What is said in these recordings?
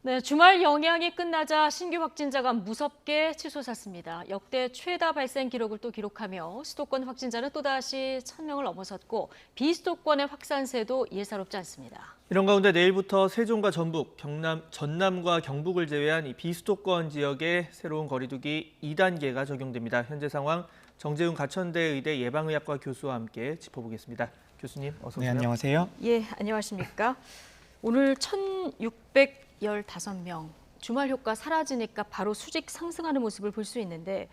네, 주말 영향이 끝나자 신규 확진자가 무섭게 치솟았습니다. 역대 최다 발생 기록을 또 기록하며 수도권 확진자는 또다시 1,000명을 넘어섰고 비수도권의 확산세도 예사롭지 않습니다. 이런 가운데 내일부터 세종과 전북, 전남과 경북을 제외한 이 비수도권 지역에 새로운 거리두기 2단계가 적용됩니다. 현재 상황 정재훈 가천대 의대 예방의학과 교수와 함께 짚어보겠습니다. 교수님, 어서 오세요. 네, 안녕하세요. 예, 안녕하십니까. 오늘 1,615명, 주말 효과 사라지니까 바로 수직 상승하는 모습을 볼 수 있는데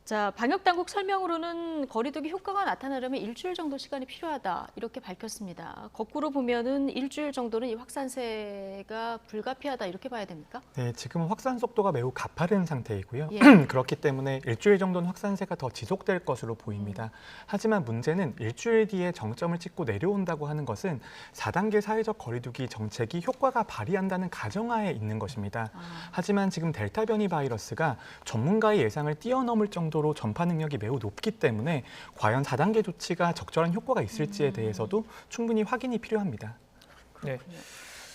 자, 방역당국 설명으로는 거리두기 효과가 나타나려면 일주일 정도 시간이 필요하다 이렇게 밝혔습니다. 거꾸로 보면은 일주일 정도는 이 확산세가 불가피하다 이렇게 봐야 됩니까? 네, 지금 확산 속도가 매우 가파른 상태이고요. 예. 그렇기 때문에 일주일 정도는 확산세가 더 지속될 것으로 보입니다. 하지만 문제는 일주일 뒤에 정점을 찍고 내려온다고 하는 것은 4단계 사회적 거리두기 정책이 효과가 발휘한다는 가정하에 있는 것입니다. 하지만 지금 델타 변이 바이러스가 전문가의 예상을 뛰어넘을 정도로 전파 능력이 매우 높기 때문에 과연 4단계 조치가 적절한 효과가 있을지에 대해서도 충분히 확인이 필요합니다. 네.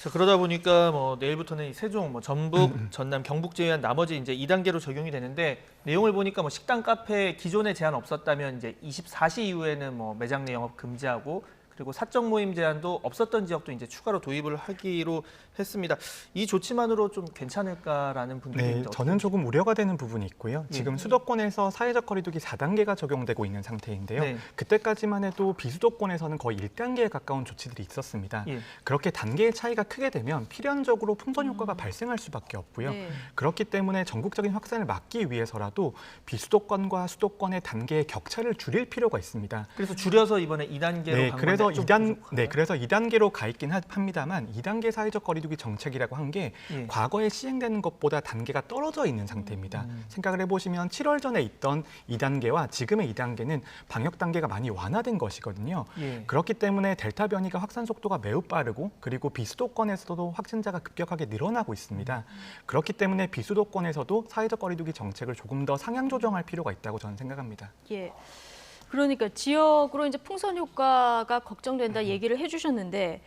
자, 그러다 보니까 내일부터는 이 세종, 전북, 전남, 경북 제외한 나머지 이제 2단계로 적용이 되는데 내용을 보니까 식당, 카페 기존에 제한 없었다면 이제 24시 이후에는 매장 내 영업 금지하고 그리고 사적 모임 제한도 없었던 지역도 이제 추가로 도입을 하기로 했습니다. 이 조치만으로 좀 괜찮을까라는 분들이 네, 있는데 저는 조금 우려가 되는 부분이 있고요. 지금 수도권에서 사회적 거리두기 4단계가 적용되고 있는 상태인데요. 네. 그때까지만 해도 비수도권에서는 거의 1단계에 가까운 조치들이 있었습니다. 예. 그렇게 단계의 차이가 크게 되면 필연적으로 풍선 효과가 발생할 수밖에 없고요. 네. 그렇기 때문에 전국적인 확산을 막기 위해서라도 비수도권과 수도권의 단계의 격차를 줄일 필요가 있습니다. 그래서 줄여서 이번에 2단계로 네, 간 그래서 건데 좀 2단 부족한가요? 그래서 2단계로 가 있긴 합니다만 2단계 사회적 거리두기 정책이라고 한 게 예. 과거에 시행되는 것보다 단계가 떨어져 있는 상태입니다. 생각을 해보시면 7월 전에 있던 2단계와 지금의 2단계는 방역 단계가 많이 완화된 것이거든요. 예. 그렇기 때문에 델타 변이가 확산 속도가 매우 빠르고 그리고 비수도권에서도 확진자가 급격하게 늘어나고 있습니다. 그렇기 때문에 비수도권에서도 사회적 거리두기 정책을 조금 더 상향 조정할 필요가 있다고 저는 생각합니다. 예. 그러니까 지역으로 이제 풍선 효과가 걱정된다 얘기를 해주셨는데,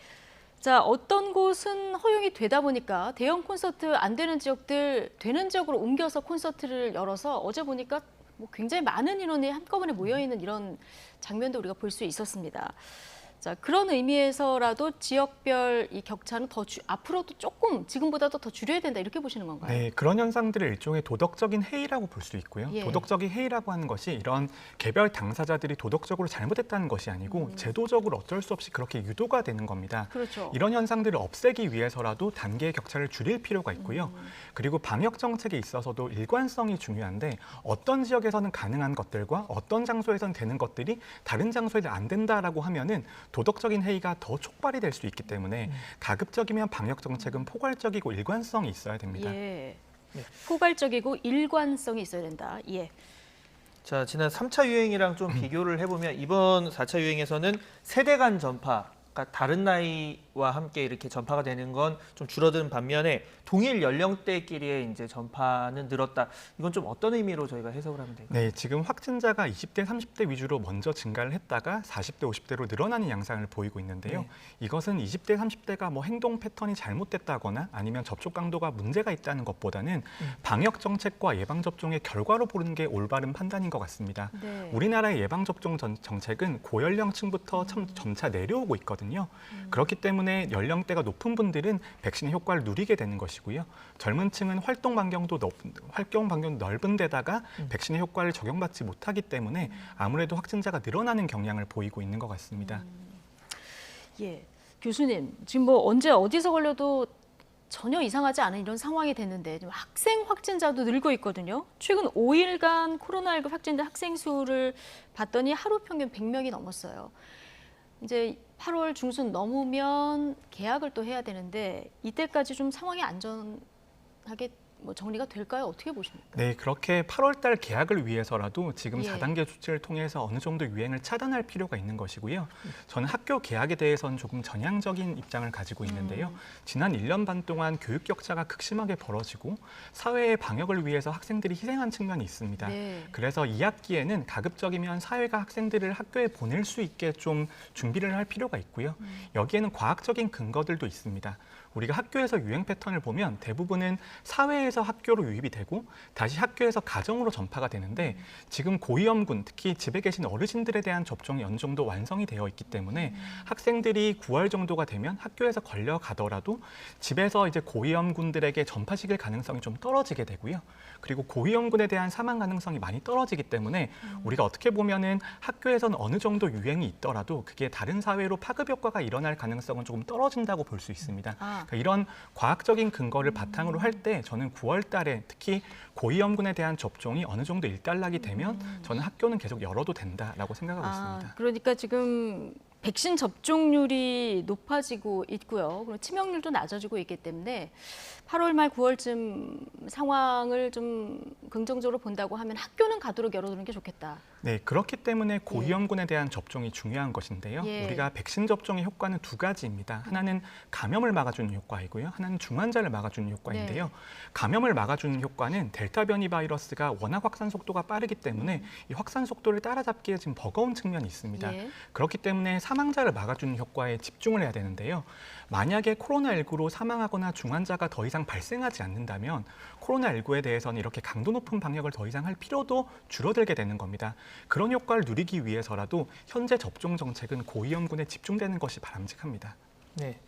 자, 어떤 곳은 허용이 되다 보니까 대형 콘서트 안 되는 지역들 되는 지역으로 옮겨서 콘서트를 열어서 어제 보니까 굉장히 많은 인원이 한꺼번에 모여 있는 이런 장면도 우리가 볼 수 있었습니다. 자, 그런 의미에서라도 지역별 이 격차는 앞으로도 조금 지금보다도 더 줄여야 된다 이렇게 보시는 건가요? 네, 그런 현상들을 일종의 도덕적인 해이라고 볼 수 있고요. 예. 도덕적인 해이라고 하는 것이 이런 개별 당사자들이 도덕적으로 잘못했다는 것이 아니고 제도적으로 어쩔 수 없이 그렇게 유도가 되는 겁니다. 그렇죠. 이런 현상들을 없애기 위해서라도 단계의 격차를 줄일 필요가 있고요. 그리고 방역 정책에 있어서도 일관성이 중요한데 어떤 지역에서는 가능한 것들과 어떤 장소에서는 되는 것들이 다른 장소에는 안 된다라고 하면은 도덕적인 해이가 더 촉발이 될 수 있기 때문에 가급적이면 방역 정책은 포괄적이고 일관성이 있어야 됩니다. 예. 포괄적이고 일관성이 있어야 된다. 예. 자, 지난 3차 유행이랑 좀 비교를 해보면 이번 4차 유행에서는 세대 간 전파가 다른 나이와 함께 이렇게 전파가 되는 건 좀 줄어든 반면에 동일 연령대끼리의 이제 전파는 늘었다. 이건 좀 어떤 의미로 저희가 해석을 하면 될까요? 네, 지금 확진자가 20대, 30대 위주로 먼저 증가를 했다가 40대, 50대로 늘어나는 양상을 보이고 있는데요. 네. 이것은 20대, 30대가 행동 패턴이 잘못됐다거나 아니면 접촉 강도가 문제가 있다는 것보다는 방역 정책과 예방 접종의 결과로 보는 게 올바른 판단인 것 같습니다. 네. 우리나라의 예방 접종 정책은 고연령층부터 점차 내려오고 있거든요. 그렇기 때문에 연령대가 높은 분들은 백신의 효과를 누리게 되는 것이고요. 젊은 층은 활동 반경도 넓은 데다가 백신의 효과를 적용받지 못하기 때문에 아무래도 확진자가 늘어나는 경향을 보이고 있는 것 같습니다. 예. 교수님, 지금 언제 어디서 걸려도 전혀 이상하지 않은 이런 상황이 됐는데 지금 학생 확진자도 늘고 있거든요. 최근 5일간 코로나19 확진자 학생 수를 봤더니 하루 평균 100명이 넘었어요. 이제 8월 중순 넘으면 개학을 또 해야 되는데 이때까지 좀 상황이 안전하게 정리가 될까요? 어떻게 보십니까? 네, 그렇게 8월 달 개학을 위해서라도 지금 예. 4단계 조치를 통해서 어느 정도 유행을 차단할 필요가 있는 것이고요. 저는 학교 개학에 대해서는 조금 전향적인 입장을 가지고 있는데요. 지난 1년 반 동안 교육 격차가 극심하게 벌어지고 사회의 방역을 위해서 학생들이 희생한 측면이 있습니다. 네. 그래서 2학기에는 가급적이면 사회가 학생들을 학교에 보낼 수 있게 좀 준비를 할 필요가 있고요. 여기에는 과학적인 근거들도 있습니다. 우리가 학교에서 유행 패턴을 보면 대부분은 사회에서 학교로 유입이 되고 다시 학교에서 가정으로 전파가 되는데 지금 고위험군, 특히 집에 계신 어르신들에 대한 접종이 어느 정도 완성이 되어 있기 때문에 학생들이 9월 정도가 되면 학교에서 걸려가더라도 집에서 이제 고위험군들에게 전파시킬 가능성이 좀 떨어지게 되고요. 그리고 고위험군에 대한 사망 가능성이 많이 떨어지기 때문에 우리가 어떻게 보면은 학교에서는 어느 정도 유행이 있더라도 그게 다른 사회로 파급 효과가 일어날 가능성은 조금 떨어진다고 볼 수 있습니다. 그러니까 이런 과학적인 근거를 바탕으로 할 때 저는 9월 달에 특히 고위험군에 대한 접종이 어느 정도 일단락이 되면 저는 학교는 계속 열어도 된다라고 생각하고 있습니다. 그러니까 지금 백신 접종률이 높아지고 있고요. 그리고 치명률도 낮아지고 있기 때문에 8월 말 9월쯤 상황을 좀 긍정적으로 본다고 하면 학교는 가도록 열어두는 게 좋겠다. 네, 그렇기 때문에 고위험군에 대한 접종이 중요한 것인데요. 예. 우리가 백신 접종의 효과는 두 가지입니다. 하나는 감염을 막아주는 효과이고요. 하나는 중환자를 막아주는 효과인데요. 네. 감염을 막아주는 효과는 델타 변이 바이러스가 워낙 확산 속도가 빠르기 때문에 이 확산 속도를 따라잡기에 지금 버거운 측면이 있습니다. 예. 그렇기 때문에 사망자를 막아주는 효과에 집중을 해야 되는데요. 만약에 코로나19로 사망하거나 중환자가 더 이상 발생하지 않는다면 코로나19에 대해서는 이렇게 강도 높은 방역을 더 이상 할 필요도 줄어들게 되는 겁니다. 그런 효과를 누리기 위해서라도 현재 접종 정책은 고위험군에 집중되는 것이 바람직합니다. 네.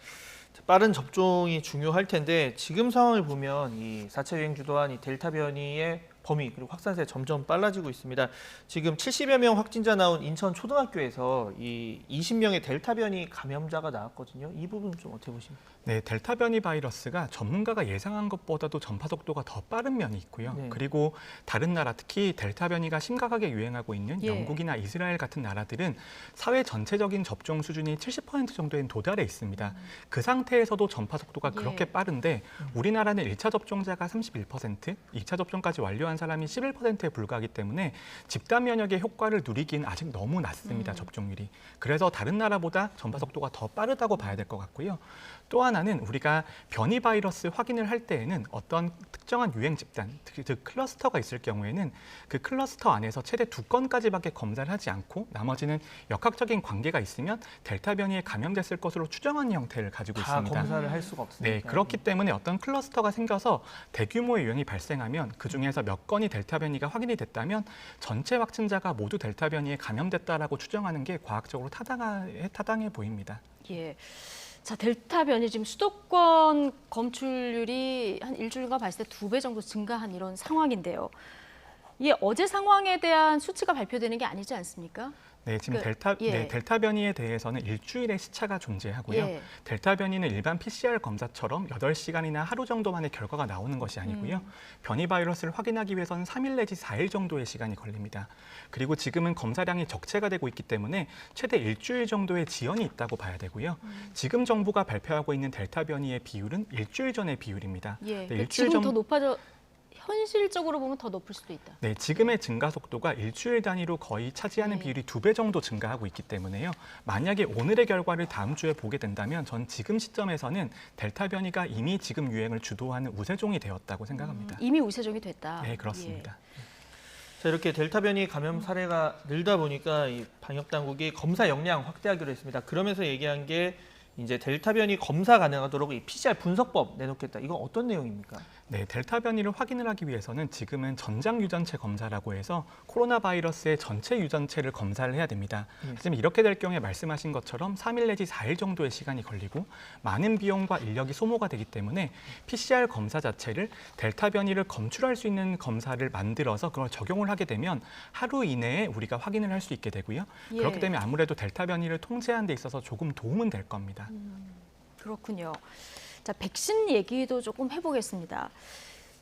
빠른 접종이 중요할 텐데 지금 상황을 보면 이 4차 유행 주도한 이 델타 변이의 범위 그리고 확산세 점점 빨라지고 있습니다. 지금 70여 명 확진자 나온 인천 초등학교에서 이 20명의 델타 변이 감염자가 나왔거든요. 이 부분 좀 어떻게 보십니까? 네, 델타 변이 바이러스가 전문가가 예상한 것보다도 전파 속도가 더 빠른 면이 있고요. 네. 그리고 다른 나라, 특히 델타 변이가 심각하게 유행하고 있는 예. 영국이나 이스라엘 같은 나라들은 사회 전체적인 접종 수준이 70% 정도에 도달해 있습니다. 그 상태에서도 전파 속도가 예. 그렇게 빠른데 우리나라는 1차 접종자가 31%, 2차 접종까지 완료한 사람이 11%에 불과하기 때문에 집단 면역의 효과를 누리기는 아직 너무 낮습니다. 접종률이. 그래서 다른 나라보다 전파 속도가 더 빠르다고 봐야 될 것 같고요. 또 하나는 우리가 변이 바이러스 확인을 할 때에는 어떤 특정한 유행 집단, 즉 클러스터가 있을 경우에는 그 클러스터 안에서 최대 2건까지밖에 검사를 하지 않고 나머지는 역학적인 관계가 있으면 델타 변이에 감염됐을 것으로 추정하는 형태를 가지고 다 있습니다. 검사를 할 수가 없습니다. 네, 그렇기 때문에 어떤 클러스터가 생겨서 대규모의 유행이 발생하면 그중에서 몇 건이 델타 변이가 확인이 됐다면 전체 확진자가 모두 델타 변이에 감염됐다라고 추정하는 게 과학적으로 타당해 보입니다. 예. 자, 델타 변이 지금 수도권 검출률이 한 일주일간 봤을 때 2배 정도 증가한 이런 상황인데요. 이게 어제 상황에 대한 수치가 발표되는 게 아니지 않습니까? 네, 지금 예. 델타 변이에 대해서는 일주일의 시차가 존재하고요. 예. 델타 변이는 일반 PCR 검사처럼 8시간이나 하루 정도 만에 결과가 나오는 것이 아니고요. 변이 바이러스를 확인하기 위해서는 3일 내지 4일 정도의 시간이 걸립니다. 그리고 지금은 검사량이 적체가 되고 있기 때문에 최대 일주일 정도의 지연이 있다고 봐야 되고요. 지금 정부가 발표하고 있는 델타 변이의 비율은 일주일 전의 비율입니다. 예. 네, 일주일 지금 더 높아져 현실적으로 보면 더 높을 수도 있다. 네, 지금의 증가 속도가 일주일 단위로 거의 차지하는 네. 비율이 2배 정도 증가하고 있기 때문에요. 만약에 오늘의 결과를 다음 주에 보게 된다면 전 지금 시점에서는 델타 변이가 이미 지금 유행을 주도하는 우세종이 되었다고 생각합니다. 이미 우세종이 됐다. 네, 그렇습니다. 자, 이렇게 델타 변이 감염 사례가 늘다 보니까 이 방역 당국이 검사 역량 확대하기로 했습니다. 그러면서 얘기한 게 이제 델타 변이 검사 가능하도록 이 PCR 분석법 내놓겠다. 이건 어떤 내용입니까? 네, 델타 변이를 확인을 하기 위해서는 지금은 전장 유전체 검사라고 해서 코로나 바이러스의 전체 유전체를 검사를 해야 됩니다. 하지만 이렇게 될 경우에 말씀하신 것처럼 3일 내지 4일 정도의 시간이 걸리고 많은 비용과 인력이 소모가 되기 때문에 PCR 검사 자체를 델타 변이를 검출할 수 있는 검사를 만들어서 그걸 적용을 하게 되면 하루 이내에 우리가 확인을 할 수 있게 되고요. 예. 그렇기 때문에 아무래도 델타 변이를 통제하는 데 있어서 조금 도움은 될 겁니다. 그렇군요. 자, 백신 얘기도 조금 해보겠습니다.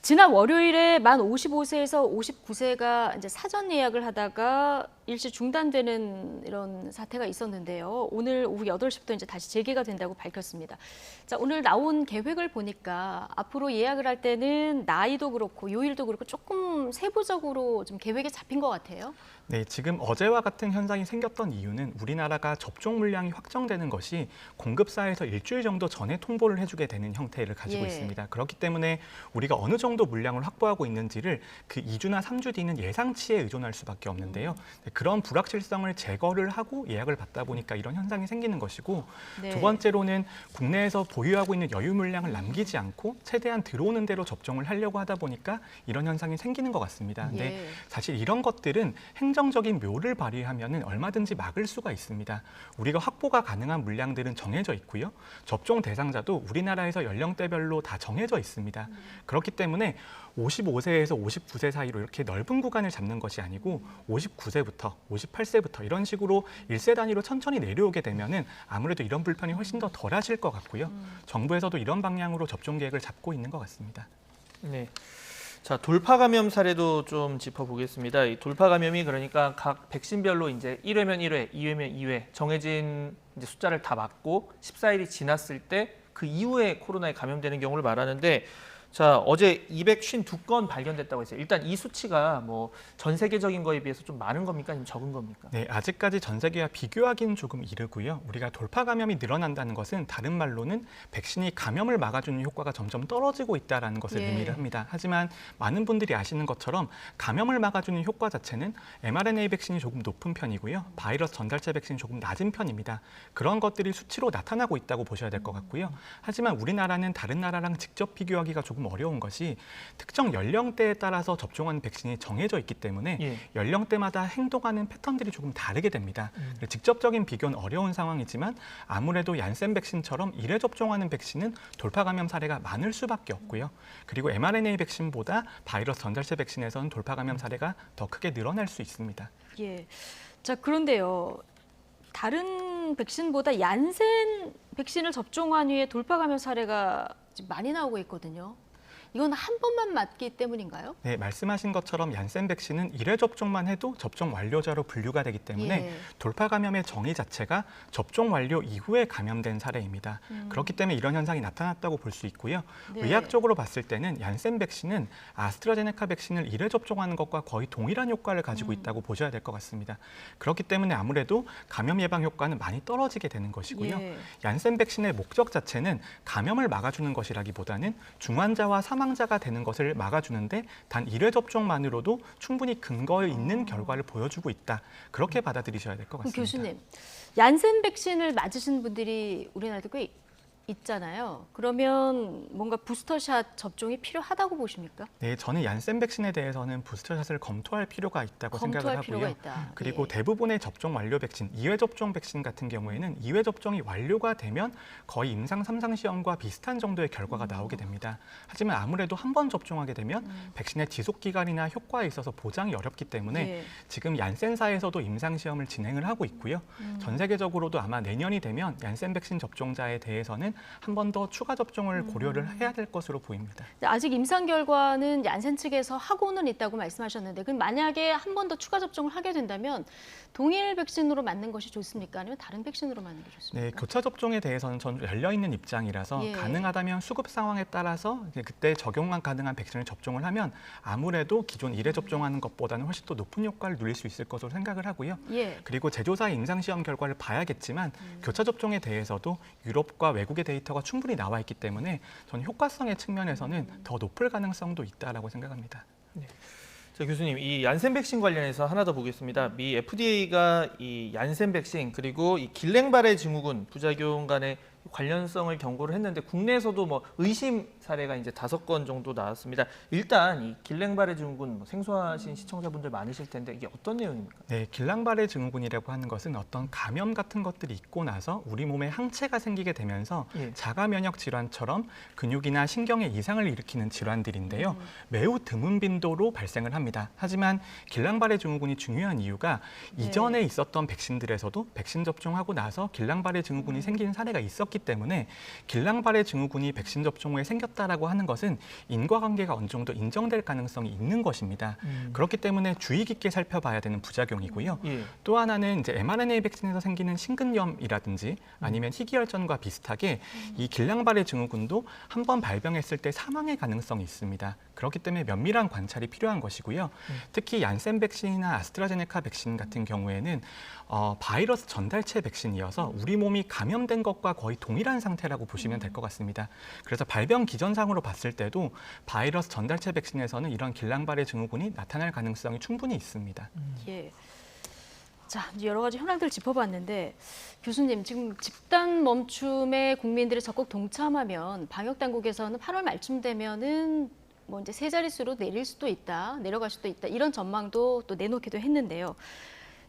지난 월요일에 만 55세에서 59세가 이제 사전 예약을 하다가 일시 중단되는 이런 사태가 있었는데요. 오늘 오후 8시부터 이제 다시 재개가 된다고 밝혔습니다. 자, 오늘 나온 계획을 보니까 앞으로 예약을 할 때는 나이도 그렇고 요일도 그렇고 조금 세부적으로 좀 계획이 잡힌 것 같아요. 네, 지금 어제와 같은 현상이 생겼던 이유는 우리나라가 접종 물량이 확정되는 것이 공급사에서 일주일 정도 전에 통보를 해주게 되는 형태를 가지고 예. 있습니다. 그렇기 때문에 우리가 어느 정도 물량을 확보하고 있는지를 그 2주나 3주 뒤는 예상치에 의존할 수밖에 없는데요. 그런 불확실성을 제거를 하고 예약을 받다 보니까 이런 현상이 생기는 것이고 네. 두 번째로는 국내에서 보유하고 있는 여유 물량을 남기지 않고 최대한 들어오는 대로 접종을 하려고 하다 보니까 이런 현상이 생기는 것 같습니다. 근데 예. 사실 이런 것들은 행정적인 묘를 발휘하면 얼마든지 막을 수가 있습니다. 우리가 확보가 가능한 물량들은 정해져 있고요. 접종 대상자도 우리나라에서 연령대별로 다 정해져 있습니다. 그렇기 때문에 55세에서 59세 사이로 이렇게 넓은 구간을 잡는 것이 아니고 59세부터 58세부터 이런 식으로 1세 단위로 천천히 내려오게 되면은 아무래도 이런 불편이 훨씬 더 덜하실 것 같고요. 정부에서도 이런 방향으로 접종 계획을 잡고 있는 것 같습니다. 네. 자, 돌파 감염 사례도 좀 짚어보겠습니다. 이 돌파 감염이 그러니까 각 백신별로 이제 1회면 1회, 2회면 2회 정해진 이제 숫자를 다 맞고 14일이 지났을 때 그 이후에 코로나에 감염되는 경우를 말하는데, 자, 어제 252건 발견됐다고 했어요. 일단 이 수치가 뭐 전 세계적인 거에 비해서 좀 많은 겁니까? 아니면 적은 겁니까? 네, 아직까지 전 세계와 비교하기는 조금 이르고요. 우리가 돌파 감염이 늘어난다는 것은 다른 말로는 백신이 감염을 막아주는 효과가 점점 떨어지고 있다는 것을 예. 의미를 합니다. 하지만 많은 분들이 아시는 것처럼 감염을 막아주는 효과 자체는 mRNA 백신이 조금 높은 편이고요. 바이러스 전달체 백신이 조금 낮은 편입니다. 그런 것들이 수치로 나타나고 있다고 보셔야 될 것 같고요. 하지만 우리나라는 다른 나라랑 직접 비교하기가 조금 어려운 것이 특정 연령대에 따라서 접종하는 백신이 정해져 있기 때문에 예. 연령대마다 행동하는 패턴들이 조금 다르게 됩니다. 직접적인 비교는 어려운 상황이지만 아무래도 얀센 백신처럼 1회 접종하는 백신은 돌파 감염 사례가 많을 수밖에 없고요. 그리고 mRNA 백신보다 바이러스 전달체 백신에서는 돌파 감염 사례가 더 크게 늘어날 수 있습니다. 예. 자, 그런데요. 다른 백신보다 얀센 백신을 접종한 후에 돌파 감염 사례가 지금 많이 나오고 있거든요. 이건 한 번만 맞기 때문인가요? 네, 말씀하신 것처럼 얀센 백신은 1회 접종만 해도 접종 완료자로 분류가 되기 때문에 예. 돌파 감염의 정의 자체가 접종 완료 이후에 감염된 사례입니다. 그렇기 때문에 이런 현상이 나타났다고 볼 수 있고요. 네. 의학적으로 봤을 때는 얀센 백신은 아스트라제네카 백신을 1회 접종하는 것과 거의 동일한 효과를 가지고 있다고 보셔야 될 것 같습니다. 그렇기 때문에 아무래도 감염 예방 효과는 많이 떨어지게 되는 것이고요. 예. 얀센 백신의 목적 자체는 감염을 막아주는 것이라기보다는 중환자와 사망자가 되는 것을 막아주는데 단 1회 접종만으로도 충분히 근거 있는 결과를 보여주고 있다. 그렇게 받아들이셔야 될 것 그럼 같습니다. 교수님, 얀센 백신을 맞으신 분들이 우리나라도 꽤 있잖아요. 그러면 뭔가 부스터샷 접종이 필요하다고 보십니까? 네, 저는 얀센 백신에 대해서는 부스터샷을 검토할 필요가 있다고 생각을 검토할 하고요. 필요가 있다. 그리고 예. 대부분의 접종 완료 백신, 2회 접종 백신 같은 경우에는 2회 접종이 완료가 되면 거의 임상 3상 시험과 비슷한 정도의 결과가 나오게 됩니다. 하지만 아무래도 한 번 접종하게 되면 백신의 지속 기간이나 효과에 있어서 보장이 어렵기 때문에 예. 지금 얀센사에서도 임상 시험을 진행을 하고 있고요. 전 세계적으로도 아마 내년이 되면 얀센 백신 접종자에 대해서는 한 번 더 추가 접종을 고려를 해야 될 것으로 보입니다. 아직 임상 결과는 얀센 측에서 하고는 있다고 말씀하셨는데, 그럼 만약에 한 번 더 추가 접종을 하게 된다면 동일 백신으로 맞는 것이 좋습니까? 아니면 다른 백신으로 맞는 게 좋습니까? 네, 교차 접종에 대해서는 전 열려 있는 입장이라서 예. 가능하다면 수급 상황에 따라서 이제 그때 적용만 가능한 백신을 접종을 하면 아무래도 기존 1회 접종하는 것보다는 훨씬 더 높은 효과를 누릴 수 있을 것으로 생각을 하고요. 예. 그리고 제조사의 임상 시험 결과를 봐야겠지만 교차 접종에 대해서도 유럽과 외국의 데이터가 충분히 나와 있기 때문에 저는 효과성의 측면에서는 더 높을 가능성도 있다라고 생각합니다. 자, 교수님, 이 얀센 백신 관련해서 하나 더 보겠습니다. 미 FDA가 이 얀센 백신 그리고 이 길랭바레 증후군 부작용 간의 관련성을 경고를 했는데 국내에서도 뭐 의심 사례가 이제 5건 정도 나왔습니다. 일단 이 길랭바레 증후군 생소하신 시청자분들 많으실 텐데 이게 어떤 내용입니까? 네, 길랑바레 증후군이라고 하는 것은 어떤 감염 같은 것들이 있고 나서 우리 몸에 항체가 생기게 되면서 예. 자가 면역 질환처럼 근육이나 신경에 이상을 일으키는 질환들인데요. 매우 드문 빈도로 발생을 합니다. 하지만 길랑바레 증후군이 중요한 이유가 이전에 있었던 백신들에서도 백신 접종하고 나서 길랑바레 증후군이 생긴 사례가 있었기 때문에 길랑바레 증후군이 백신 접종 후에 생겼다라고 하는 것은 인과관계가 어느 정도 인정될 가능성이 있는 것입니다. 그렇기 때문에 주의 깊게 살펴봐야 되는 부작용이고요. 예. 또 하나는 이제 mRNA 백신에서 생기는 심근염이라든지 아니면 희귀혈전과 비슷하게 이 길랑바레 증후군도 한 번 발병했을 때 사망의 가능성이 있습니다. 그렇기 때문에 면밀한 관찰이 필요한 것이고요. 특히 얀센 백신이나 아스트라제네카 백신 같은 경우에는 바이러스 전달체 백신이어서 우리 몸이 감염된 것과 거의 동일한 상태라고 보시면 될 것 같습니다. 그래서 발병 기전상으로 봤을 때도 바이러스 전달체 백신에서는 이런 길랑바레 증후군이 나타날 가능성이 충분히 있습니다. 예. 자, 이제 여러 가지 현황들을 짚어봤는데 교수님 지금 집단 멈춤에 국민들이 적극 동참하면 방역 당국에서는 8월 말쯤 되면은 뭐 이제 세 자릿수로 내릴 수도 있다, 내려갈 수도 있다 이런 전망도 또 내놓기도 했는데요.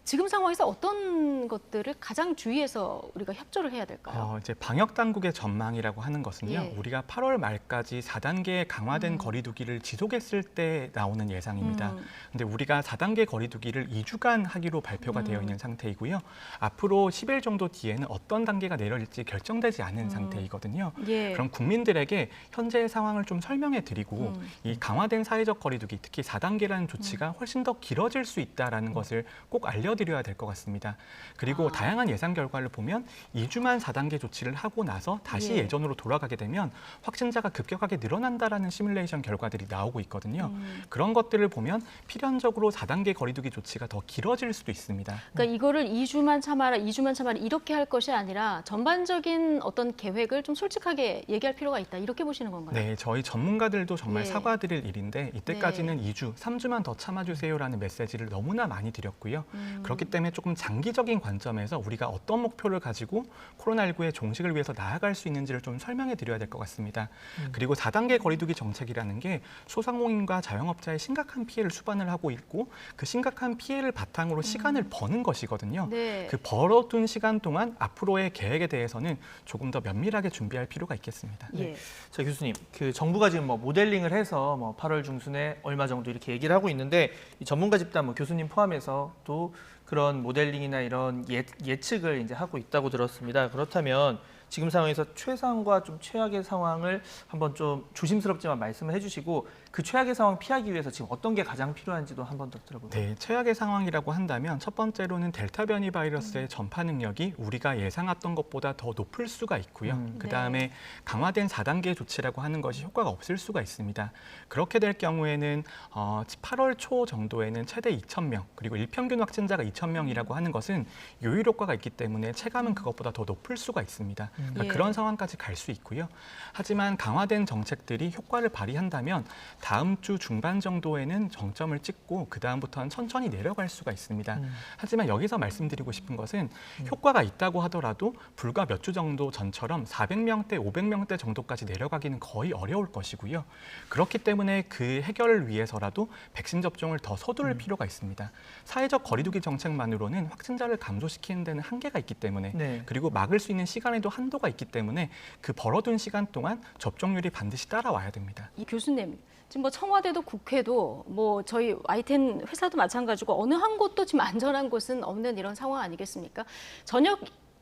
지금 상황에서 어떤 것들을 가장 주의해서 우리가 협조를 해야 될까요? 이제 방역 당국의 전망이라고 하는 것은요. 예. 우리가 8월 말까지 4단계 강화된 거리두기를 지속했을 때 나오는 예상입니다. 근데 우리가 4단계 거리두기를 2주간 하기로 발표가 되어 있는 상태이고요. 앞으로 10일 정도 뒤에는 어떤 단계가 내려질지 결정되지 않은 상태이거든요. 예. 그럼 국민들에게 현재의 상황을 좀 설명해 드리고 이 강화된 사회적 거리두기, 특히 4단계라는 조치가 훨씬 더 길어질 수 있다는 것을 꼭 알려드려야 될 것 같습니다. 그리고 다양한 예상 결과를 보면 2주만 4단계 조치를 하고 나서 다시 예. 예전으로 돌아가게 되면 확진자가 급격하게 늘어난다라는 시뮬레이션 결과들이 나오고 있거든요. 그런 것들을 보면 필연적으로 4단계 거리두기 조치가 더 길어질 수도 있습니다. 그러니까 이거를 2주만 참아라, 2주만 참아라 이렇게 할 것이 아니라 전반적인 어떤 계획을 좀 솔직하게 얘기할 필요가 있다 이렇게 보시는 건가요? 네, 저희 전문가들도 정말 예. 사과드릴 일인데 이때까지는 2주, 3주만 더 참아주세요라는 메시지를 너무나 많이 드렸고요. 그렇기 때문에 조금 장기적인 관점에서 우리가 어떤 목표를 가지고 코로나19의 종식을 위해서 나아갈 수 있는지를 좀 설명해 드려야 될 것 같습니다. 그리고 4단계 거리두기 정책이라는 게 소상공인과 자영업자의 심각한 피해를 수반을 하고 있고 그 심각한 피해를 바탕으로 시간을 버는 것이거든요. 네. 그 벌어둔 시간 동안 앞으로의 계획에 대해서는 조금 더 면밀하게 준비할 필요가 있겠습니다. 예. 자, 교수님, 그 정부가 지금 뭐 모델링을 해서 뭐 8월 중순에 얼마 정도 이렇게 얘기를 하고 있는데 이 전문가 집단 뭐 교수님 포함해서 또 그런 모델링이나 이런 예측을 이제 하고 있다고 들었습니다. 그렇다면 지금 상황에서 최상과 좀 최악의 상황을 한번 좀 조심스럽지만 말씀을 해주시고 그 최악의 상황 피하기 위해서 지금 어떤 게 가장 필요한지도 한번 더 들어볼까요? 네, 최악의 상황이라고 한다면 첫 번째로는 델타 변이 바이러스의 전파 능력이 우리가 예상했던 것보다 더 높을 수가 있고요. 그다음에 강화된 4단계 조치라고 하는 것이 효과가 없을 수가 있습니다. 그렇게 될 경우에는 8월 초 정도에는 최대 2,000명, 그리고 일평균 확진자가 2,000명이라고 하는 것은 요일 효과가 있기 때문에 체감은 그것보다 더 높을 수가 있습니다. 그러니까 예. 그런 상황까지 갈 수 있고요. 하지만 강화된 정책들이 효과를 발휘한다면 다음 주 중반 정도에는 정점을 찍고 그 다음부터는 천천히 내려갈 수가 있습니다. 하지만 여기서 말씀드리고 싶은 것은 효과가 있다고 하더라도 불과 몇 주 정도 전처럼 400명대, 500명대 정도까지 내려가기는 거의 어려울 것이고요. 그렇기 때문에 그 해결을 위해서라도 백신 접종을 더 서두를 필요가 있습니다. 사회적 거리두기 정책만으로는 확진자를 감소시키는 데는 한계가 있기 때문에 네. 그리고 막을 수 있는 시간에도 한도가 있기 때문에 그 벌어둔 시간 동안 접종률이 반드시 따라와야 됩니다. 이 교수님, 지금 뭐 청와대도 국회도 뭐 저희 Y10 회사도 마찬가지고 어느 한 곳도 지금 안전한 곳은 없는 이런 상황 아니겠습니까? 저녁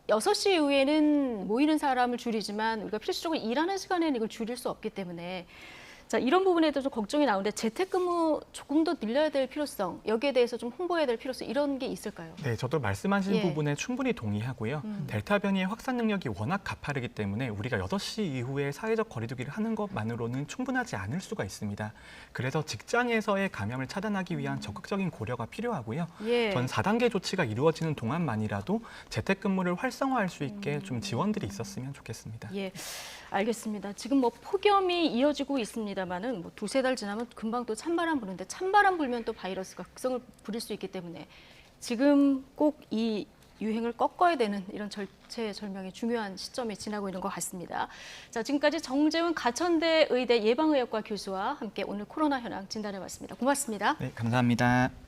6시 이후에는 모이는 사람을 줄이지만 우리가 필수적으로 일하는 시간에는 이걸 줄일 수 없기 때문에 자, 이런 부분에 대해서 좀 걱정이 나오는데 재택근무 조금 더 늘려야 될 필요성, 여기에 대해서 좀 홍보해야 될 필요성 이런 게 있을까요? 네, 저도 말씀하신 예. 부분에 충분히 동의하고요. 델타 변이의 확산 능력이 워낙 가파르기 때문에 우리가 6시 이후에 사회적 거리두기를 하는 것만으로는 충분하지 않을 수가 있습니다. 그래서 직장에서의 감염을 차단하기 위한 적극적인 고려가 필요하고요. 예. 전 4단계 조치가 이루어지는 동안만이라도 재택근무를 활성화할 수 있게 좀 지원들이 있었으면 좋겠습니다. 예, 알겠습니다. 지금 뭐 폭염이 이어지고 있습니다만은 뭐 두세 달 지나면 금방 또 찬바람 부는데 찬바람 불면 또 바이러스가 극성을 부릴 수 있기 때문에 지금 꼭 이 유행을 꺾어야 되는 이런 절체절명의 중요한 시점이 지나고 있는 것 같습니다. 자, 지금까지 정재훈 가천대 의대 예방의학과 교수와 함께 오늘 코로나 현황 진단해봤습니다. 고맙습니다. 네, 감사합니다.